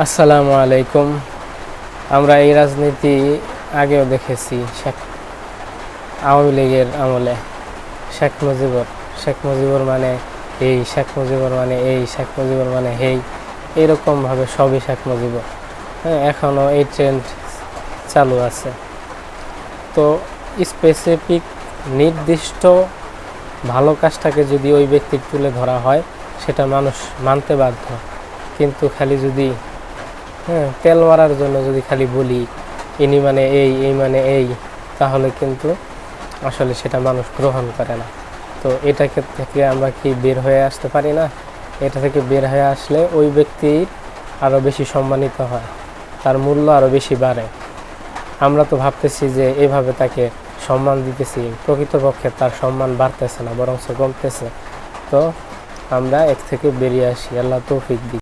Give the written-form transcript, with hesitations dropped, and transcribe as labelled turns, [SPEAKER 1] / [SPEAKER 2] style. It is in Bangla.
[SPEAKER 1] আসসালামু আলাইকুম। আমরা এই রাজনীতি আগেও দেখেছি, আওয়ামী লীগের আমলে শেখ মুজিবর মানে এই, শেখ মুজিবর মানে এই, শেখ মুজিবর মানে হেই, এরকমভাবে সবই শেখ মুজিবর। হ্যাঁ, এখনও এই ট্রেন্ড চালু আছে। তো স্পেসিফিক নির্দিষ্ট ভালো কাজটাকে যদি ওই ব্যক্তির তুলে ধরা হয়, সেটা মানুষ মানতে বাধ্য। কিন্তু খালি যদি তেল মারার জন্য যদি খালি বলি ইনি মানে এই মানে এই, তাহলে কিন্তু আসলে সেটা মানুষ গ্রহণ করে না। তো এটাকে থেকে আমরা কি বের হয়ে আসতে পারি না? এটা থেকে বের হয়ে আসলে ওই ব্যক্তির আরও বেশি সম্মানিত হয়, তার মূল্য আরও বেশি বাড়ে। আমরা তো ভাবতেছি যে এভাবে তাকে সম্মান দিতেছি, প্রকৃতপক্ষে তার সম্মান বাড়তেছে না, বরং কমতেছে। তো আমরা এর থেকে বেরিয়ে আসি। আল্লাহ তৌফিক দিক।